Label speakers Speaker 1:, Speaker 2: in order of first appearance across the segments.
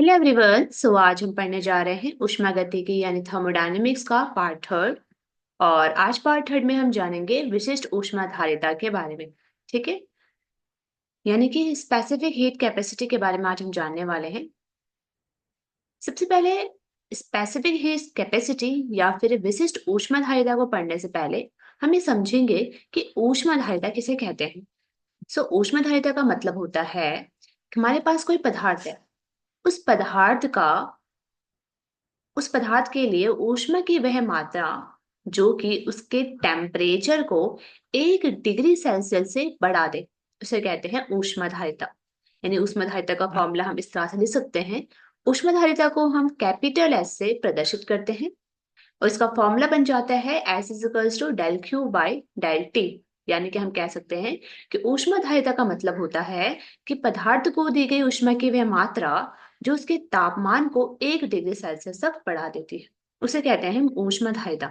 Speaker 1: Hello everyone. आज हम पढ़ने जा रहे हैं ऊष्मागतिकी यानी थर्मोडायनेमिक्स का पार्ट थर्ड। और आज पार्ट थर्ड में हम जानेंगे विशिष्ट ऊष्माधारिता के बारे में। ठीक है, यानी कि स्पेसिफिक हीट कैपेसिटी के बारे में आज हम जानने वाले हैं। सबसे पहले स्पेसिफिक हीट कैपेसिटी या फिर विशिष्ट ऊष्माधारिता को पढ़ने से पहले हम ये समझेंगे कि ऊष्माधारिता किसे कहते हैं। ऊष्माधारिता का मतलब होता है कि हमारे पास कोई पदार्थ है, उस पदार्थ का उस पदार्थ के लिए ऊष्मा की वह मात्रा जो कि उसके टेम्परेचर को 1 डिग्री सेल्सियस से बढ़ा दे, उसे कहते हैं ऊष्माधारिता। यानी ऊष्माधारिता का फॉर्मूला हम इस तरह से लिख सकते हैं। ऊष्माधारिता को हम कैपिटल एस से प्रदर्शित करते हैं और इसका फॉर्मूला बन जाता है S is equals to del Q by del T. यानी कि हम कह सकते हैं कि ऊष्माधारिता का मतलब होता है कि पदार्थ को दी गई ऊष्मा की वह मात्रा जो उसके तापमान को 1 डिग्री सेल्सियस तक बढ़ा देती है, उसे कहते हैं हम ऊष्माधारिता।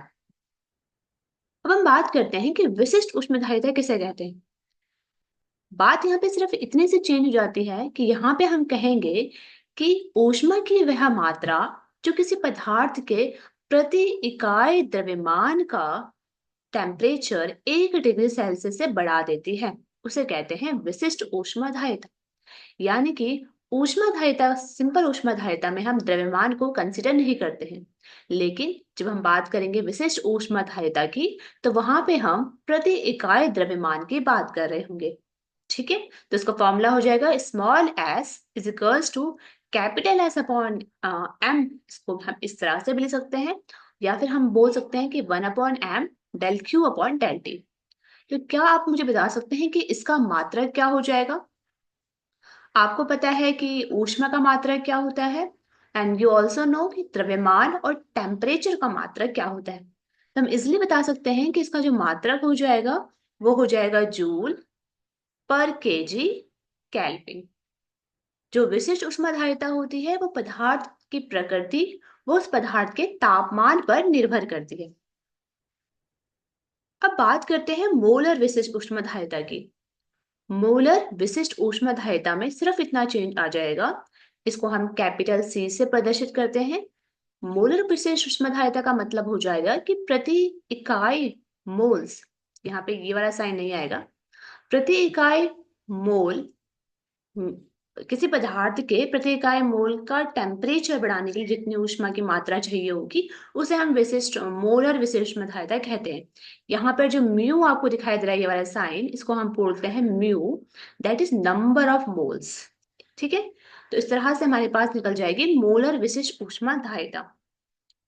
Speaker 1: अब हम बात करते हैं कि विशिष्ट ऊष्माधारिता किसे कहते हैं। बात यहाँ पे सिर्फ इतने से चेंज हो जाती है कि यहाँ पे हम कहेंगे कि ऊष्मा की वह मात्रा जो किसी पदार्थ के प्रति इकाई द्रव्यमान का टेम्परेचर 1 डिग्री सेल्सियस से बढ़ा देती है, उसे कहते हैं विशिष्ट ऊष्माधारिता। यानी कि ऊष्माधारिता, सिंपल ऊष्माधारिता में हम द्रव्यमान को कंसिडर नहीं करते हैं, लेकिन जब हम बात करेंगे विशिष्ट ऊष्माधारिता की तो वहां पे हम प्रति इकाई द्रव्यमान की बात कर रहे होंगे। ठीक है, तो इसका फॉर्मूला हो जाएगा small S is equals to capital S upon M. इसको हम इस तरह से भी लिख सकते हैं, या फिर हम बोल सकते हैं कि 1/m del Q upon del T. तो क्या आप मुझे बता सकते हैं कि इसका मात्रक क्या हो जाएगा। आपको पता है कि ऊष्मा का मात्रक क्या होता है, एंड यू ऑल्सो नो कि द्रव्यमान और टेम्परेचर का मात्रक क्या होता है। तो हम इजिली बता सकते हैं कि इसका जो मात्रक हो जाएगा वो हो जाएगा जूल पर केजी केल्विन। जो विशिष्ट ऊष्माधारिता होती है वो पदार्थ की प्रकृति, वो उस पदार्थ के तापमान पर निर्भर करती है। अब बात करते हैं मोलर विशिष्ट ऊष्माधारिता की। मोलर विशिष्ट ऊष्माधारिता में सिर्फ इतना चेंज आ जाएगा, इसको हम कैपिटल सी से प्रदर्शित करते हैं। मोलर विशिष्ट ऊष्माधारिता का मतलब हो जाएगा कि प्रति इकाई मोल्स, यहाँ पे ये वाला साइन नहीं आएगा, प्रति इकाई मोल किसी पदार्थ के प्रति इकाई मोल का टेम्परेचर बढ़ाने के लिए जितनी ऊष्मा की मात्रा चाहिए होगी उसे हम विशिष्ट मोलर विशिष्ट ऊष्माधारिता कहते हैं। यहाँ पर जो म्यू आपको दिखाई दे रहा है, ये वाला साइन, इसको हम बोलते हैं mu, that is number of moles. ठीक है, तो इस तरह से हमारे पास निकल जाएगी मोलर विशिष्ट ऊष्माधारिता।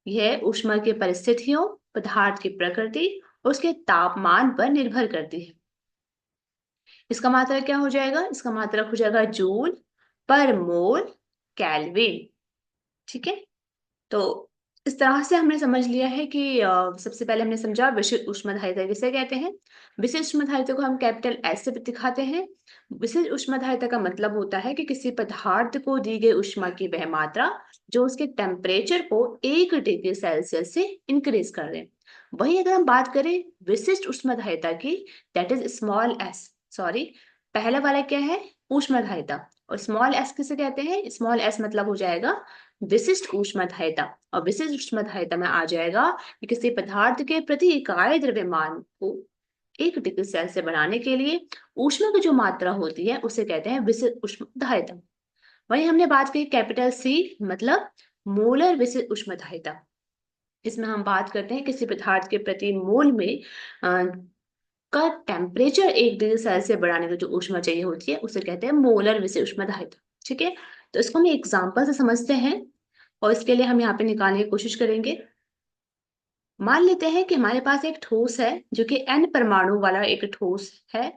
Speaker 1: यह ऊष्मा की परिस्थितियों, पदार्थ की प्रकृति और उसके तापमान पर निर्भर करती है। इसका मात्रक क्या हो जाएगा, इसका मात्रक हो जाएगा जूल पर मोल केल्विन। ठीक है, तो इस तरह से हमने समझ लिया है कि सबसे पहले हमने समझा विशिष्ट ऊष्माधारिता किसे कहते हैं। विशिष्ट ऊष्माधारिता को हम कैपिटल एस से दिखाते हैं। विशिष्ट ऊष्माधारिता का मतलब होता है कि किसी पदार्थ को दी गई ऊष्मा की वह मात्रा जो उसके टेम्परेचर को 1 डिग्री सेल्सियस से इंक्रीज कर दे। वही अगर हम बात करें विशिष्ट ऊष्माधारिता की, that is small S, sorry, पहला वाला क्या है, ऊष्माधारिता, और स्मॉल एस किसे कहते हैं, स्मॉल एस मतलब हो जाएगा विशिष्ट ऊष्माधारिता। और विशिष्ट ऊष्माधारिता में आ जाएगा कि किसी पदार्थ के प्रति इकाई द्रव्यमान को 1 डिग्री सेल्सियस से बनाने के लिए ऊष्मा की जो मात्रा होती है उसे कहते हैं विशिष्ट ऊष्माधारिता। वहीं हमने बात की कैपिटल सी मतलब मोलर विशिष्ट ऊष्माधारिता। इसमें हम बात करते हैं किसी पदार्थ के प्रति मोल में का टेम्परेचर 1 डिग्री सेल्सियस से बढ़ाने की जो ऊष्मा चाहिए होती है उसे कहते हैं मोलर विशिष्ट ऊष्माधारिता। ठीक है, तो इसको हम एग्जाम्पल से समझते हैं और इसके लिए हम यहाँ पे निकालने की कोशिश करेंगे। मान लेते हैं कि हमारे पास एक ठोस है जो कि n परमाणु वाला एक ठोस है।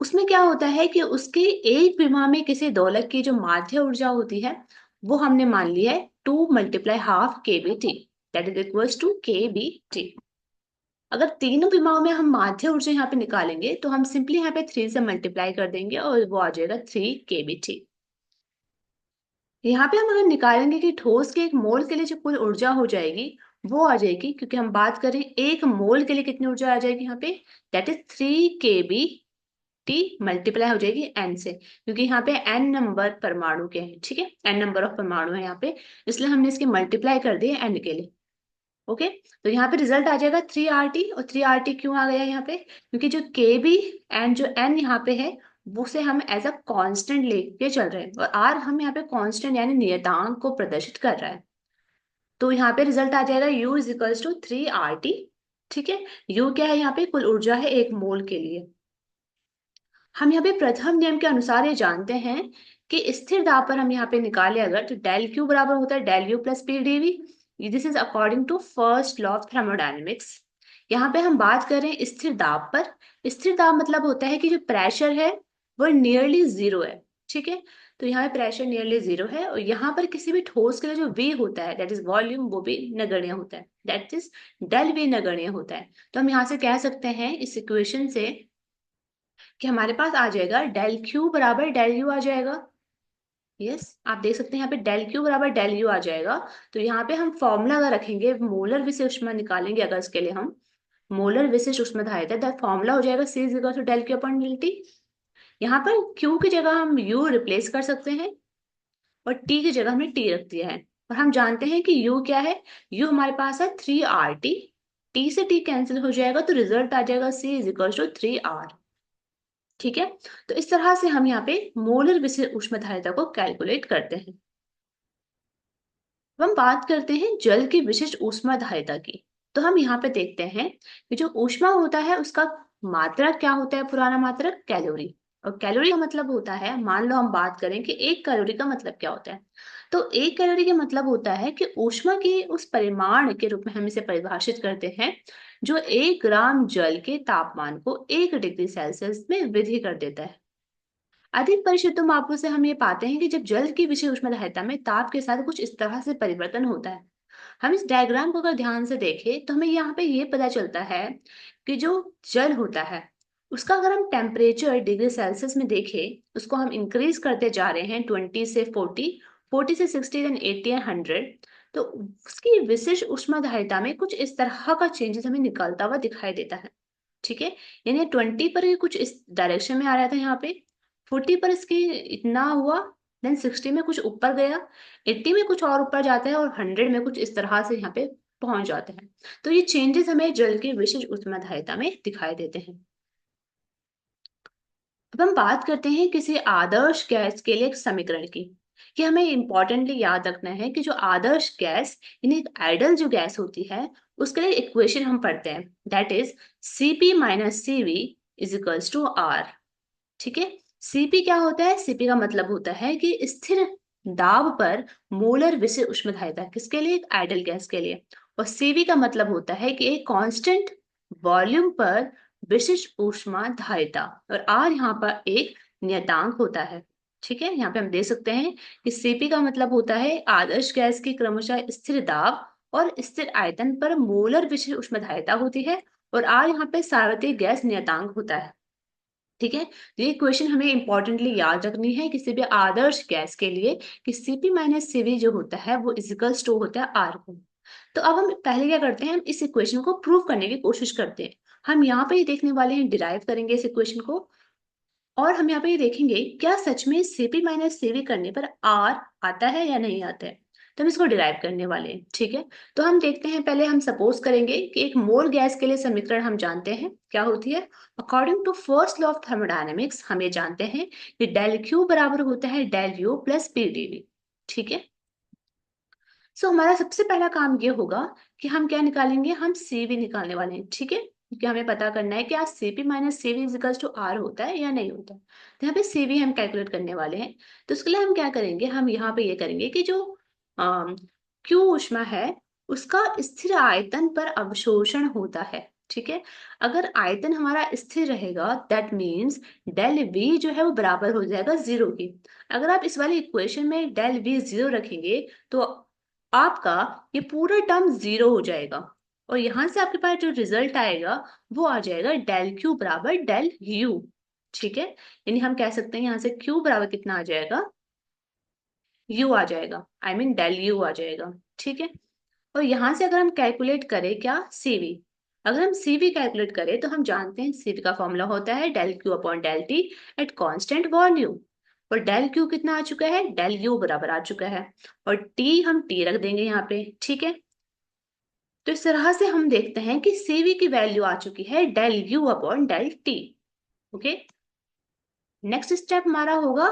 Speaker 1: उसमें क्या होता है कि उसके एक विमा में किसी दोलक की जो माध्य ऊर्जा होती है वो हमने मान लिया है 2 × ½ kBt, that is equals to kBt। अगर तीनों विमाओं में हम माध्य ऊर्जा यहाँ पे निकालेंगे तो हम सिंपली यहाँ पे 3 से मल्टीप्लाई कर देंगे और वो आ जाएगा 3 kBt। यहाँ पे हम अगर निकालेंगे कि ठोस के एक मोल के लिए जो कुल ऊर्जा हो जाएगी वो आ जाएगी, क्योंकि हम बात करें एक मोल के लिए कितनी ऊर्जा आ जाएगी यहाँ पे, that is 3 kBt। T multiply हो जाएगी एन से, क्योंकि यहाँ पे एन नंबर परमाणु के हैं, ठीक है, एन नंबर ऑफ परमाणु है यहाँ पे, इसलिए हमने इसके मल्टीप्लाई कर दिए एन के लिए। ओके, तो यहाँ पे रिजल्ट आ जाएगा 3RT। और 3RT क्यों आ गया यहाँ पे, क्योंकि जो के बी एंड जो एन यहाँ पे है वो से हम एज अ कांस्टेंट लेके चल रहे हैं, और आर हम यहाँ पे कांस्टेंट यानी नियतांक को प्रदर्शित कर रहा है। तो यहाँ पे रिजल्ट आ जाएगा U is equals to 3RT। ठीक है, U क्या है यहाँ पे, कुल ऊर्जा है 1 मोल के लिए। हम यहाँ पे प्रथम नियम के अनुसार ये जानते हैं कि स्थिर दाब पर हम यहाँ पे निकाले अगर, तो डेल क्यू बराबर होता है del U plus P DV. This is according to first law of thermodynamics. यहाँ पे हम बात कर रहे हैं स्थिर दाब पर। स्थिर दाब मतलब होता है कि जो प्रेशर है वो नियरली जीरो है। ठीक है, तो यहाँ पे प्रेशर नियरली जीरो है, और यहाँ पर किसी भी ठोस के लिए जो V होता है दैट इज वॉल्यूम, वो भी नगण्य होता है, दैट इज डेल V नगण्य होता है। तो हम यहाँ से कह सकते हैं इस इक्वेशन से कि हमारे पास आ जाएगा डेल क्यू बराबर डेल यू आ जाएगा। यस, आप देख सकते हैं यहाँ पे डेल क्यू बराबर डेल यू आ जाएगा। तो यहाँ पे हम फॉर्मूला अगर रखेंगे, मोलर विशिष्ट ऊष्मा निकालेंगे अगर, इसके लिए हम मोलर विशिष्ट ऊष्माधारिता, दैट फॉर्मूला हो जाएगा C is equal to del Q upon del T. यहाँ पर Q की जगह हम U रिप्लेस कर सकते हैं, और T की जगह हमने T रख दिया है। और हम जानते हैं कि U क्या है, U हमारे पास है 3RT। T से T कैंसिल हो जाएगा, तो रिजल्ट आ जाएगा C is equal to 3R। ठीक है, तो इस तरह से हम यहाँ पे मोलर विशिष्ट ऊष्माधारिता को कैलकुलेट करते हैं। अब हम बात करते हैं जल की विशिष्ट ऊष्माधारिता की। तो हम यहाँ पे देखते हैं कि जो ऊष्मा होता है उसका मात्रक क्या होता है, पुराना मात्रक कैलोरी। और कैलोरी का मतलब होता है, मान लो हम बात करें कि 1 कैलोरी का मतलब क्या होता है, तो 1 कैलोरी का मतलब होता है कि ऊष्मा की उस परिमाण के रूप में हम इसे परिभाषित करते हैं जो 1 ग्राम जल के तापमान को 1 डिग्री सेल्सियस में वृद्धि कर देता है। अधिक परिशुद्ध मापों से हम ये पाते हैं कि जब जल की विषय ऊष्माधारिता में ताप के साथ कुछ इस तरह से परिवर्तन होता है। हम इस डायग्राम को अगर ध्यान से देखें तो हमें यहाँ पे ये पता चलता है कि जो जल होता है उसका अगर हम टेम्परेचर डिग्री सेल्सियस में देखें, उसको हम इंक्रीज करते जा रहे हैं 20 से 40, 40 से 60, देन 80 एंड 100, तो उसकी विशिष्ट ऊष्माधारिता में कुछ इस तरह का चेंजेस हमें निकलता हुआ दिखाई देता है। ठीक है, यानी 20 पर ये कुछ इस डायरेक्शन में आ रहा था, यहाँ पे 40 पर इसके इतना हुआ, देन 60 में कुछ ऊपर गया, 80 में कुछ और ऊपर जाता है, और 100 में कुछ इस तरह से यहाँ पे पहुंच जाते हैं। तो ये चेंजेस हमें जल की विशिष्ट ऊष्माधारिता में दिखाई देते हैं। अब हम बात करते हैं किसी आदर्श गैस के लिए एक समीकरण की, कि हमें इंपॉर्टेंटली याद रखना है कि जो आदर्श गैस यानी एक आइडल जो गैस होती है उसके लिए इक्वेशन हम पढ़ते हैं, that is Cp minus Cv is equals to R। ठीक है, Cp क्या होता है, Cp का मतलब होता है कि स्थिर दाब पर मोलर विशिष्ट ऊष्माधारिता, किसके लिए, एक आइडल गैस के लिए। और Cv का मतलब होता है कि एक कांस्टेंट वॉल्यूम पर विशिष्ट ऊष्माधारिता, और R यहाँ पर एक नियतांक होता है। ठीक है, यहाँ पे हम देख सकते हैं कि Cp का मतलब होता है आदर्श गैस की क्रमशः स्थिर दाब और स्थिर आयतन पर मोलर विशिष्ट ऊष्माधारिता होती है, और R यहाँ पे सार्वत्रिक गैस नियतांक होता है। ठीक है, तो ये क्वेश्चन हमें इंपॉर्टेंटली याद रखनी है किसी भी आदर्श गैस के लिए, कि Cp माइनस Cv जो होता है वो इजिकल्स टू होता है R को। तो अब हम पहले क्या करते हैं, हम इस इक्वेशन को प्रूव करने की कोशिश करते हैं। हम यहाँ पे ये देखने वाले हैं, डिराइव करेंगे इस इक्वेशन को, और हम यहाँ पे ये देखेंगे क्या सच में Cp माइनस Cv करने पर R आता है या नहीं आता है। तो हम इसको डिराइव करने वाले हैं। ठीक है, तो हम देखते हैं, पहले हम सपोज करेंगे कि एक मोल गैस के लिए समीकरण हम जानते हैं क्या होती है। According to first law of thermodynamics हम ये जानते हैं कि डेल क्यू बराबर होता है del U plus P DV. ठीक है, सो हमारा सबसे पहला काम ये होगा कि हम क्या निकालेंगे, हम Cv निकालने वाले हैं। ठीक है, क्योंकि हमें पता करना है कि आज Cp minus Cv is equals to R होता है या नहीं होता है। तो यहाँ पे Cv हम कैलकुलेट करने वाले हैं। तो उसके लिए हम क्या करेंगे, हम यहाँ पे ये करेंगे कि जो Q ऊष्मा है उसका स्थिर आयतन पर अवशोषण होता है। ठीक है, अगर आयतन हमारा स्थिर रहेगा दैट मीन्स डेल V जो है वो बराबर हो जाएगा 0 की। अगर आप इस वाली इक्वेशन में डेल V 0 रखेंगे तो आपका ये पूरा टर्म 0 हो जाएगा, और यहां से आपके पास जो रिजल्ट आएगा वो आ जाएगा डेल क्यू बराबर डेल यू। ठीक है, यानी हम कह सकते हैं यहाँ से क्यू बराबर कितना आ जाएगा, यू आ जाएगा, आई मीन डेल यू आ जाएगा। ठीक है, और यहां से अगर हम कैलकुलेट करें क्या, Cv, अगर हम CV कैलकुलेट करें तो हम जानते हैं CV का फॉर्मूला होता है del Q upon del T at constant volume. और डेल क्यू कितना आ चुका है, डेल यू बराबर आ चुका है, और टी हम टी रख देंगे यहाँ पे, ठीक है। तो इस तरह से हम देखते हैं कि CV की वैल्यू आ चुकी है del U upon del T. Okay, next step हमारा होगा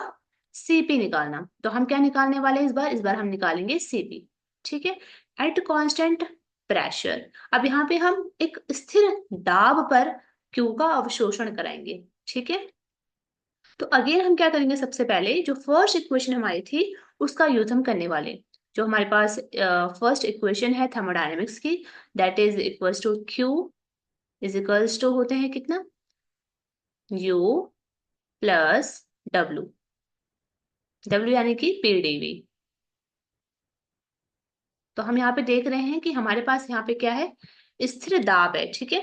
Speaker 1: CP निकालना। तो हम क्या निकालने वाले हैं इस बार हम निकालेंगे CP, ठीक है, एट कांस्टेंट प्रेशर। अब यहाँ पे हम एक स्थिर दाब पर Q का अवशोषण कराएंगे, ठीक है। तो अगेन हम क्या करेंगे, सबसे पहले जो फर्स्ट इक्वेशन हमारी थी उसका यूज हम करने वाले। जो हमारे पास फर्स्ट इक्वेशन है थर्मोडायनेमिक्स की, that is equals to Q is equals to होते हैं कितना, U प्लस W, W यानी कि PdV। तो हम यहाँ पे देख रहे हैं कि हमारे पास यहाँ पे क्या है, स्थिर दाब है, ठीक है।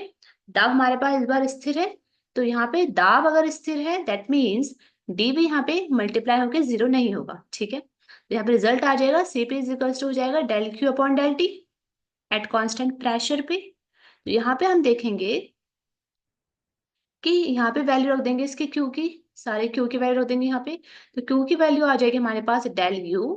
Speaker 1: दाब हमारे पास इस बार स्थिर है, तो यहाँ पे दाब अगर स्थिर है दैट मीन्स डी भी यहाँ पे मल्टीप्लाई होकर जीरो नहीं होगा, ठीक है। तो यहाँ पे रिजल्ट आ जाएगा CP इज इक्वल्स टू हो जाएगा del Q upon del T at constant pressure पे। तो यहाँ पे हम देखेंगे कि यहाँ पे वैल्यू रख देंगे इसकी क्यू की, सारे क्यू की वैल्यू रख देंगे यहाँ पे। तो क्यू की वैल्यू आ जाएगी हमारे पास डेल यू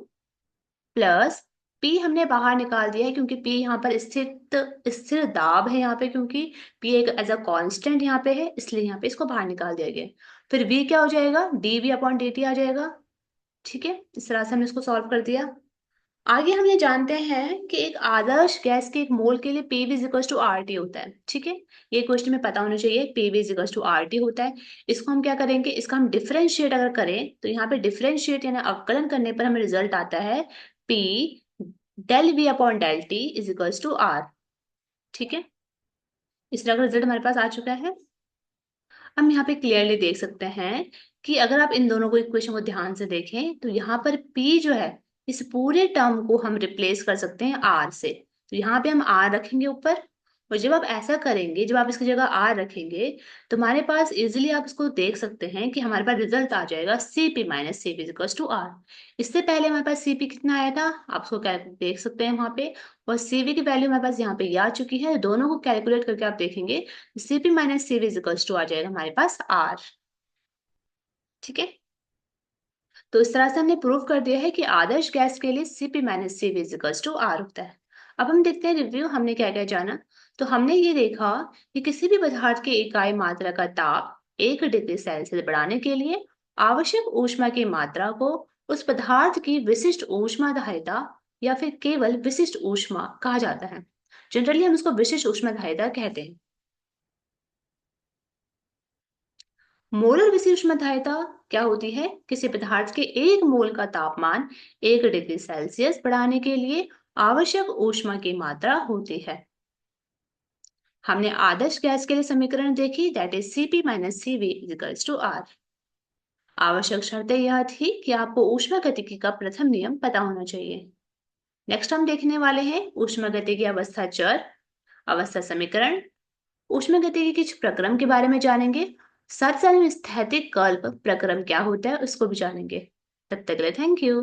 Speaker 1: प्लस पी हमने बाहर निकाल दिया है क्योंकि पी यहाँ पर स्थिर दाब है यहाँ पे, क्योंकि पी एक एज अ कांस्टेंट यहाँ पे है, इसलिए यहाँ पे इसको बाहर निकाल दिया गया। फिर वी क्या हो जाएगा, डीवी अपॉन dt आ जाएगा, ठीक है। इस तरह से हमने इसको सॉल्व कर दिया। आगे हम ये जानते हैं कि एक आदर्श गैस के एक मोल के लिए P V is equal to R T होता है, ठीक है। ये क्वेश्चन में पता होना चाहिए, P V is equal to R T होता है। इसको हम क्या करेंगे, इसका हम डिफरेंशिएट अगर करें तो यहाँ पे डिफरेंशिएट यानी अवकलन करने पर हमें रिजल्ट आता है P del V upon del T is equals to R, ठीक है। इस तरह का रिजल्ट हमारे पास आ चुका है। हम यहाँ पे क्लियरली देख सकते हैं कि अगर आप इन दोनों को इक्वेशन को ध्यान से देखें तो यहाँ पर P जो है इस पूरे टर्म को हम रिप्लेस कर सकते हैं R से। तो यहाँ पे हम R रखेंगे ऊपर, और जब आप ऐसा करेंगे, जब आप इसकी जगह R रखेंगे तो हमारे पास इजिली आप इसको देख सकते हैं कि हमारे पास रिजल्ट आ जाएगा CP minus CP is equal to R। इससे पहले हमारे पास CP कितना आया था, आप उसको देख सकते हैं वहां पे, और CV की वैल्यू हमारे पास यहाँ पे आ चुकी है। दोनों को कैलकुलेट करके आप देखेंगे CP minus CV is equal to आ जाएगा हमारे पास R, ठीक है। तो इस तरह से हमने प्रूव कर दिया है कि आदर्श गैस के लिए CP minus CV is equal to R होता है। अब हम देखते हैं रिव्यू, हमने क्या क्या जाना। तो हमने ये देखा कि किसी भी पदार्थ के इकाई मात्रा का ताप 1 डिग्री सेल्सियस बढ़ाने के लिए आवश्यक ऊष्मा की मात्रा को उस पदार्थ की विशिष्ट ऊष्माधारिता या फिर केवल विशिष्ट ऊष्मा कहा जाता है। जनरली हम इसको विशिष्ट ऊष्माधारिता कहते हैं। मोलर विशिष्ट ऊष्माधारिता क्या होती है, किसी पदार्थ के एक मोल का तापमान 1 डिग्री सेल्सियस बढ़ाने के लिए आवश्यक ऊष्मा की मात्रा होती है। हमने आदर्श गैस के लिए समीकरण देखी, that is CP minus CV equals to R। आवश्यक शर्तें यह थी कि आपको ऊष्मागतिकी का प्रथम नियम पता होना चाहिए। नेक्स्ट हम देखने वाले हैं ऊष्मागतिकी अवस्था चर, अवस्था समीकरण, ऊष्मागतिकी के कुछ प्रक्रम के बारे में जानेंगे। साथ साथ में स्थैतिक कल्प प्रक्रम क्या होता है उसको भी जानेंगे। तब तक के लिए थैंक यू।